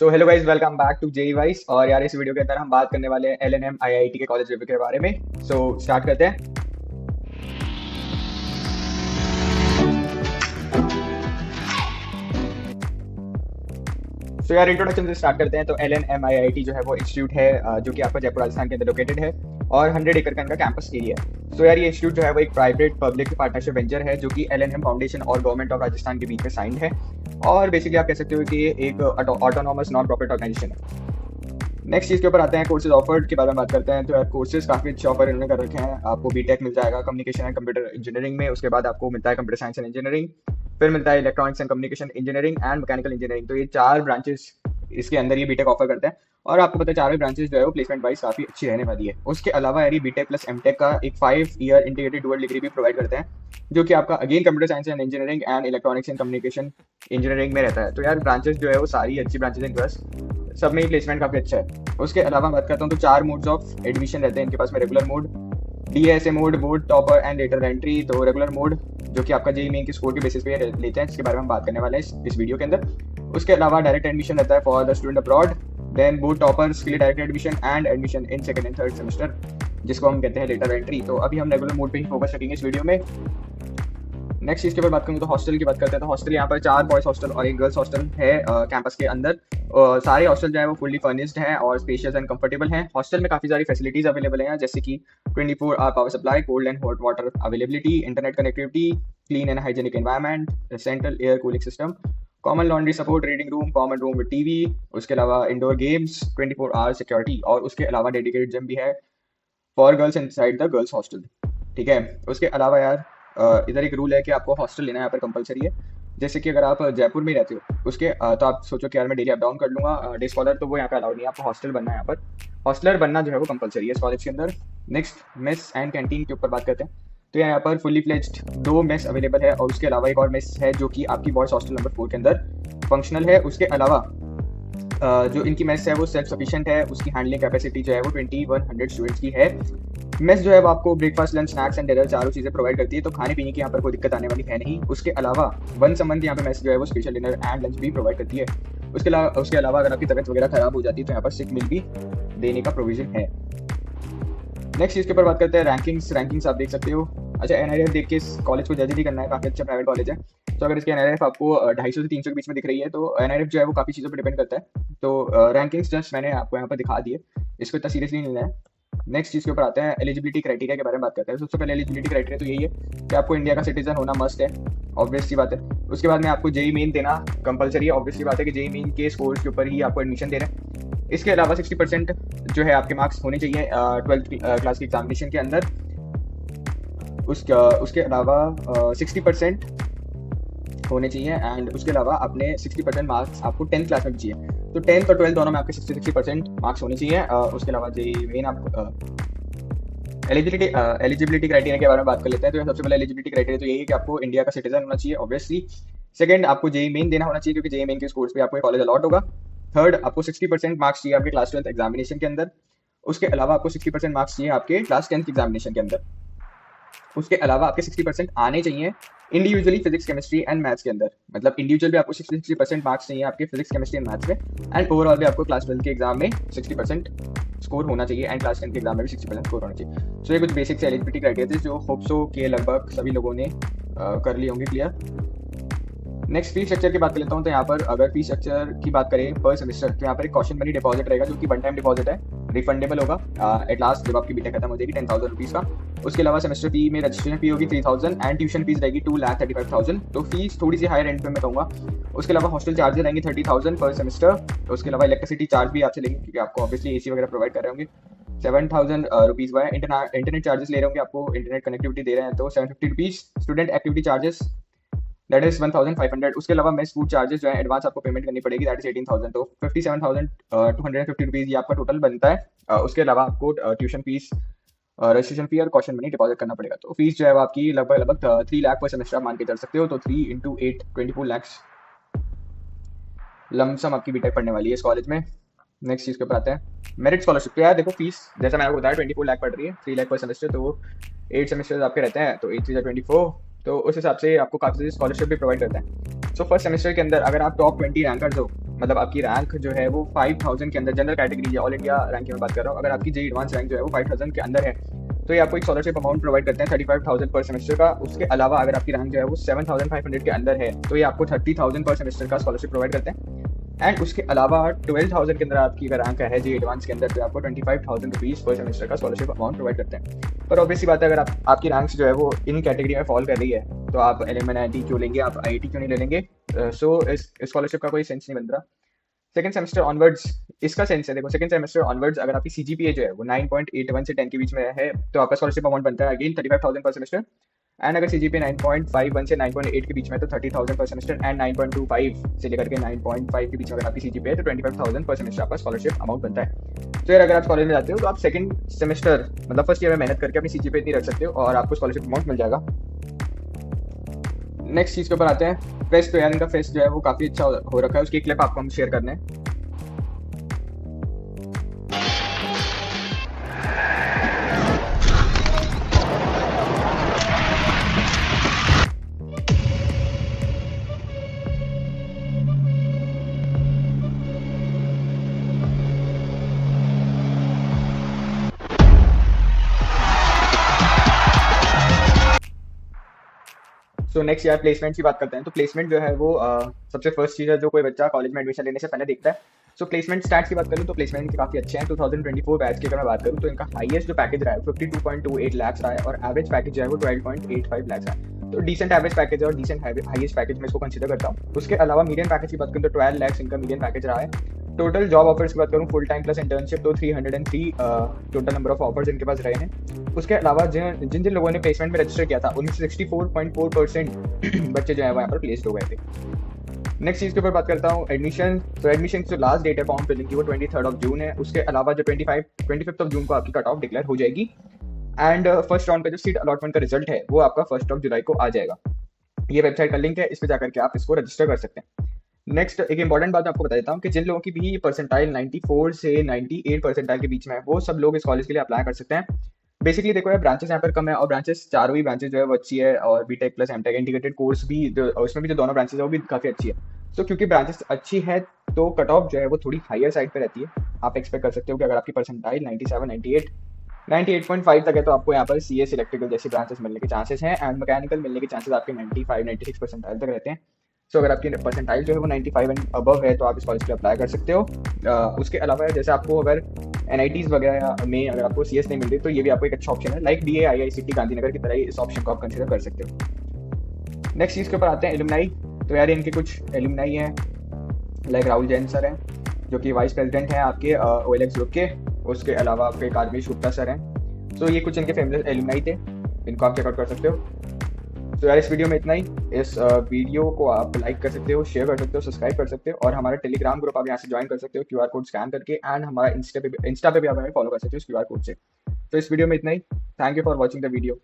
So hello guys, welcome back to JEE wise. और यार इस वीडियो के अंदर हम बात करने वाले हैं एलएनएम आईआईटी के कॉलेज रिव्यू के बारे में। सो स्टार्ट करते हैं। सो यार इंट्रोडक्शन से स्टार्ट करते हैं। तो एलएनएम आईआईटी जो है वो इंस्टीट्यूट है जो कि आपका जयपुर राजस्थान के अंदर लोकेटेड है और 100 एकड़ का इनका कैंपस एरिया है। सो यार ये इंस्टीट्यूट जो है वो एक प्राइवेट पब्लिक पार्टनरशिप वेंचर है जो कि एलएनएम फाउंडेशन और गवर्नमेंट ऑफ राजस्थान के बीच में साइंड है। और बेसिकली आप कह सकते हो कि ये एक ऑटोनॉमस नॉन प्रॉफिट ऑर्गेनाइजेशन है। नेक्स्ट चीज़ के ऊपर आते हैं, कोर्सेज ऑफर्ड के बारे में बात करते हैं। तो यार कोर्सेज काफ़ी अच्छे ऑफर इन्होंने कर रखे हैं। आपको बीटेक मिल जाएगा कम्युनिकेशन एंड कंप्यूटर इंजीनियरिंग में। उसके बाद आपको मिलता है कंप्यूटर साइंस एंड इंजीनियरिंग। फिर मिलता है electronics and communication engineering and mechanical engineering. तो ये चार ब्रांचेस इसके अंदर ये बीटेक ऑफर करते हैं। और आपको पता है चारों ब्रांचेस जो है वो प्लेसमेंट वाइज काफ़ी अच्छी रहने वाली है। उसके अलावा यार ये बीटेक प्लस एमटेक का एक 5 ईयर इंटीग्रेटेड डुअल डिग्री भी प्रोवाइड करते हैं जो कि आपका again computer science and engineering and electronics and communication engineering में रहता है। तो यार ब्रांचेस जो है वो सारी अच्छी ब्रांचेस हैं, प्लस सब में ही प्लेसमेंट काफ़ी अच्छा है। उसके अलावा बात करता हूँ तो 4 मोड्स ऑफ एडमिशन रहते हैं इनके पास में। Regular mode, DSA mode, board topper and later entry. तो रेगुलर मोड जो कि आपका जेईई मेन के स्कोर के बेसिस पे लेते हैं, इसके बारे में हम बात करने वाले हैं इस वीडियो के अंदर। उसके अलावा डायरेक्ट एडमिशन रहता है for the student abroad. Then board toppers के लिए direct admission and admission in second and third semester, जिसको हम कहते हैं लेटर एंट्री। तो अभी हम रेगुलर मोड पे ही फोकस रखेंगे इस वीडियो में। नेक्स्ट चीज़ के ऊपर बात करूँ तो हॉस्टल की बात करते हैं। तो हॉस्टल यहाँ पर 4 बॉयज हॉस्टल और एक गर्ल्स हॉस्टल है कैंपस के अंदर। सारे हॉस्टल जो है वो फुल्ली फर्निश्ड हैं और स्पेशियस एंड कंफर्टेबल हैं। हॉस्टल में काफ़ी सारी फैसिलिटीज अवेलेबल हैं, जैसे कि 24 hour power supply, cold and hot water availability, internet connectivity, clean and hygienic environment, central air cooling system, common laundry support, reading room, common room with TV. उसके अलावा indoor games, 24 our security, और उसके अलावा dedicated gym भी है for girls inside the girls hostel. ठीक है। उसके अलावा यार इधर एक रूल है कि आपको हॉस्टल लेना यहाँ पर कंपलसरी है। जैसे कि अगर आप जयपुर में ही रहते हो उसके तो आप सोचो कि यार मैं डेली अप डाउन कर लूँगा डे स्कॉलर, तो वो यहाँ पे अलाउड नहीं है। आपको हॉस्टल बनना है यहाँ पर। हॉस्टलर बनना जो है वो कंपलसरी है इस कॉलेज के अंदर। नेक्स्ट मेस एंड कैंटीन के ऊपर बात करते हैं। तो यहाँ पर फुली फ्लेज्ड 2 मेस अवेलेबल है और उसके अलावा एक और मेस है जो कि आपकी बॉयज हॉस्टल नंबर 4 के अंदर फंक्शनल है। उसके अलावा जो इनकी मेस है वो सेल्फ सफिशिएंट है। उसकी हैंडलिंग कैपेसिटी जो है वो 2100 स्टूडेंट्स की है। मेस जो है वो आपको breakfast, lunch, snacks and dinner चारों चीज़ें प्रोवाइड करती है, तो खाने पीने की यहाँ पर कोई दिक्कत आने वाली है नहीं। उसके अलावा वंस अ मंथ यहाँ पर मेस जो है वो स्पेशल डिनर एंड लंच भी प्रोवाइड करती है। उसके अलावा अगर आपकी तबियत वगैरह खराब हो जाती है तो यहाँ पर सिक मील भी देने का प्रोविजन है। नेक्स्ट चीज़ के ऊपर बात करते हैं रैंकिंग्स आप देख सकते हो। अच्छा, एनआरएफ देख के इस कॉलेज को जज नहीं करना है, काफ़ी अच्छा प्राइवेट कॉलेज है। तो अगर इसकी एनआरएफ आपको 250 से 300 के बीच में दिख रही है तो एनआरएफ जो है वो काफ़ी चीज़ों पर डिपेंड करता है। तो रैंकिंग्स जस्ट मैंने आपको यहाँ पर दिखा दिए, इसको इतना सीरियसली नहीं लेना है। नेक्स्ट चीज़ के ऊपर आते हैं, एलिजिबिलिटी क्राइटेरिया के बारे में बात करते हैं। सबसे पहले एलिजिबिलिटी क्राइटेरिया तो यही है कि आपको इंडिया का सिटीजन होना मस्ट है, ऑब्वियस सी बात है। उसके बाद में आपको जेईई मेन देना कंपलसरी है, ऑब्वियस सी बात है कि जेईई मेन के स्कोर्स के ऊपर ही आपको एडमिशन दे रहे हैं। इसके अलावा 60% जो है आपके मार्क्स होने चाहिए 12th क्लास की एग्जामिनेशन के अंदर। उसके अलावा 60% होने चाहिए एंड उसके अलावा अपने 60% मार्क्स आपको 10th क्लास में भी चाहिए। तो 10th और 12th दोनों में आपके 60% मार्क्स होने चाहिए। उसके अलावा जेईई मेन आपको एलिजिबिलिटी क्राइटेरिया के बारे में बात कर लेते हैं। तो सबसे पहले एलिजिबिलिटी क्राइटेरिया तो यही है कि आपको इंडिया का सिटीजन होना चाहिए, ऑब्वियसली। सेकंड, आपको जेईई मेन देना होना चाहिए क्योंकि जेईई मेन के स्कोर्स पे आपको कॉलेज अलॉट होगा। थर्ड, आपको 60% मार्क्स चाहिए आपके क्लास 12th एग्जामिनेशन के अंदर। उसके अलावा आपको 60% मार्क्स चाहिए आपके क्लास 10th एग्जामिनेशन के अंदर। उसके अलावा आपके 60% आने चाहिए individually physics, chemistry and maths के अंदर। मतलब इंडिविजुअल भी आपको 60% मार्क्स चाहिए आपके फिजिक्स, केमिस्ट्री एंड मैथ्स में, एंड ओवरऑल भी आपको क्लास 12 के एग्जाम में 60% स्कोर होना चाहिए एंड क्लास 10 के एग्जाम में भी 60% स्कोर होना चाहिए। सो ये कुछ बेसिक से एलिजिबिलिटी क्राइटेरिया थे जो होप्सो के लगभग सभी लोगों ने कर लिए होंगे क्लियर। नेक्स्ट फी स्ट्रक्चर की बात कर लेता हूँ। तो यहाँ पर अगर फी स्ट्रक्चर की बात करें पर सेमेस्टर, तो यहाँ पर एक कॉशन मनी डिपॉजिट रहेगा जो कि 1 टाइम डिपॉजिट है, रिफंडेबल होगा एट लास्ट जब आपकी बीटेक खत्म हो जाएगी 10,000 रुपीज़ का। उसके अलावा सेमेस्टर फी में रजिस्ट्रेशन फी होगी 3,000 एंड ट्यूशन फीस रहेगी 2,35,000। तो फीस थोड़ी सी हाई रेंट पे मैं कहूँगा। उसके अलावा हॉस्टल चार्जेस रहेंगे 30,000 पर सेमेस्टर। उसके अलावा इलेक्ट्रिसिटी चार्ज भी आपसे लेंगे क्योंकि आपको ऑब्वियसली एसी वगैरह प्रोवाइड कर रहे होंगे, 7,000 रुपीज़ वाया। इंटरनेट चार्जेस ले रहे होंगे, आपको इंटरनेट कनेक्टिविटी दे रहे हैं तो 750 rupees. Student activity charges that is 1,500। उसके अलावा मेस फूड चार्जेस जो है एडवांस आपको पेमेंट करनी पड़ेगी, दैट इज 18,000। तो 57,250 रुपीज़ ये आपका टोटल बनता है। उसके अलावा आपको ट्यूशन फीस, रजिस्ट्रेशन फी और कॉशन मनी डिपॉजिट करना पड़ेगा। तो फीस जो है वो आपकी लगभग 3 लाख पर सेमेस्टर आप मान के चल सकते हो। तो 3 × 8 24 लाख लमसम आपकी बीटेक पढ़ने वाली है इस कॉलेज में। नेक्स्ट चीज़ के ऊपर आते हैं, मेरिट स्कॉलरशिप। तो यार देखो फीस जैसा मैंने आपको बताया 24 लाख पड़ रही है, 3 लाख पर सेमेस्टर। तो 8 सेमेस्टर्स आपके रहते हैं, तो 8 3 24, तो उस हिसाब से आपको काफ़ी सारी स्कॉलरशिप भी प्रोवाइड करते हैं। सो फर्स्ट सेमेस्टर के अंदर अगर आप टॉप 20 रैंकर्स हो मतलब आपकी रैंक जो है वो 5000 के अंदर, general category all India rank की मैं बात कर रहा हूँ, अगर आपकी जेई एडवांस रैंक जो है वो 5000 के अंदर है तो ये आपको एक स्कॉलरशिप अमाउंट प्रोवाइड करते हैं 35,000 पर सेमेस्टर का। उसके अलावा अगर आपकी रैंक जो है वो 7500 के अंदर है तो ये आपको 30,000 पर सेमेस्टर का स्कॉलरशिप प्रोवाइड करते हैं। एंड उसके अलावा 12,000 के अंदर आपकी अगर रैंक है जी एडवांस के अंदर तो आपको 25,000 रुपीज़ पर सेमेस्टर का स्कॉलरशिप अमाउंट प्रोवाइड करते हैं। पर ऑब्वियसली बात है, अगर आपकी रैंक्स जो है वो इन कैटेगरी में फॉल कर रही है तो आप LMNIT क्यों लेंगे, आप IIT क्यों नहीं ले लेंगे? सो इस स्कॉलरशिप का कोई सेंस नहीं बन रहा। सेकंड सेमेस्टर ऑनवर्ड्स इसका सेंस है, देखो सेकंड सेमेस्टर ऑनवर्ड्स अगर आपकी CGPA जो है वो 9.81 से 10 के बीच में है तो आपका स्कॉलरशिप अमाउंट बनता है अगेन 35,000 पर सेमेस्टर। एंड अगर CGPA 9.51 से 9.8 के बीच में तो 30,000 पर सेमेस्टर। एंड 9.25 से लेकर के 9.5 के बीच में अगर आपकी CGPA है तो 25,000 पर सेमेस्टर आपका स्कॉलरशिप अमाउंट बनता है। तो यार अगर आप कॉलेज में जाते हो तो आप सेकंड सेमेस्टर मतलब फर्स्ट ईयर में मेहनत करके अपनी CGPA इतनी रख सकते हो और आपको स्कॉलरशिप अमाउंट मिल जाएगा। नेक्स्ट चीज़ के ऊपर आते हैं, फेस्ट। तो यार इनका फेस्ट जो है वो काफ़ी अच्छा हो रखा है, उसकी क्लिप आपको हम शेयर करने हैं। सो नेक्स्ट यार प्लेसमेंट की बात करते हैं। तो प्लेसमेंट जो है वो सबसे फर्स्ट चीज़ है जो कोई बच्चा कॉलेज में एडमिशन लेने से पहले देखता है। सो प्लेसमेंट स्टैट्स की बात करूँ तो प्लेसमेंट काफ़ी अच्छे हैं। 2024 बैच की अगर मैं बात करूँ तो इनका हाईएस्ट जो पैकेज रहा है 52.28 लाख रहा है और एवरेज पैकेज जो है वो 12.85 लाख रहा है। तो डिसेंट एवरेज पैकेज है और डिसेंट हाईएस्ट पैकेज में इसको कंसीडर करता हूँ। उसके अलावा मीडियन पैकेज की बात करूँ तो 12 लाख इनका मीडियन पैकेज रहा है। टोटल जॉब ऑफर्स की बात करूँ फुल टाइम प्लस इंटर्नशिप तो 303 टोटल नंबर ऑफ ऑफर्स इनके पास रहे हैं। उसके अलावा जिन जिन लोगों ने प्लेसमेंट में रजिस्टर किया था उनमें 64.4% बच्चे जो है वो यहाँ पर प्लेस्ड हो गए थे। नेक्स्ट चीज़ के ऊपर बात करता हूँ एडमिशन। तो एडमिशन जो लास्ट डेट है फॉर्म फिलिंग की वो 23 जून है। उसके अलावा जो 25 जून को आपकी कट ऑफ डिक्लेयर हो जाएगी। एंड फर्स्ट राउंड का जो सीट अलॉटमेंट का रिजल्ट है वो आपका 1 जुलाई को आ जाएगा। ये वेबसाइट का लिंक है, इस पर जाकर के आप इसको रजिस्टर कर सकते हैं। नेक्स्ट एक इंपॉर्टेंट बात आपको बता देता हूँ कि जिन लोगों की भी परसेंटाइल 94 से 98 परसेंटाइल के बीच में है वो सब लोग इस कॉलेज के लिए अप्लाई कर सकते हैं। बेसिकली देखो यार ब्रांचेस यहाँ पर कम है और ब्रांचेस चारों ही ब्रांचेस जो है वो अच्छी है और BTech plus MTech integrated course भी उसमें भी जो दोनों ब्रांचेस है वो भी काफ़ी अच्छी है। सो क्योंकि ब्रांचेस अच्छी है तो कट ऑफ जो है वो थोड़ी हायर साइड पे रहती है। आप एक्सपेक्ट कर सकते हो कि अगर आपकी परसेंटाइल 97, 98, 98.5 तक है तो आपको यहाँ पर CS इलेक्ट्रिकल जैसी ब्रांचेस मिलने के चांसेस हैं एंड मैकेनिकल मिलने के चांसेस आपके 95, 96 परसेंटाइल तक रहते हैं। सो अगर आपकी परसेंटाइल जो है वो 95 एंड अबव है तो आप इस कॉलेज पे अप्लाई कर सकते हो। उसके अलावा जैसे आपको अगर NITs वगैरह में अगर आपको CS नहीं मिल रही तो ये भी आपको एक अच्छा ऑप्शन है, लाइक DA IICT गांधीनगर की तरह ही इस ऑप्शन को आप कंसिडर कर सकते हो। नेक्स्ट चीज़ के ऊपर आते हैं एलुमनाई। तो यार इनके कुछ एलुमनाई हैं, लाइक राहुल जैन सर हैं जो कि वाइस प्रेसिडेंट हैं आपके OLX ग्रुप के। उसके अलावा आपके कार्मिश गुप्ता सर हैं। तो ये कुछ इनके फेमस एलुमनाई थे, इनको आप चेकआउट कर सकते हो। तो यार इस वीडियो में इतना ही। इस वीडियो को आप लाइक कर सकते हो, शेयर कर सकते हो, सब्सक्राइब कर सकते हो और हमारा टेलीग्राम ग्रुप आप यहाँ से ज्वाइन कर सकते हो QR कोड स्कैन करके। एंड हमारा इंस्टा पे भी आप हमें फॉलो कर सकते हो इस QR कोड से। तो इस वीडियो में इतना ही। Thank you for watching the video.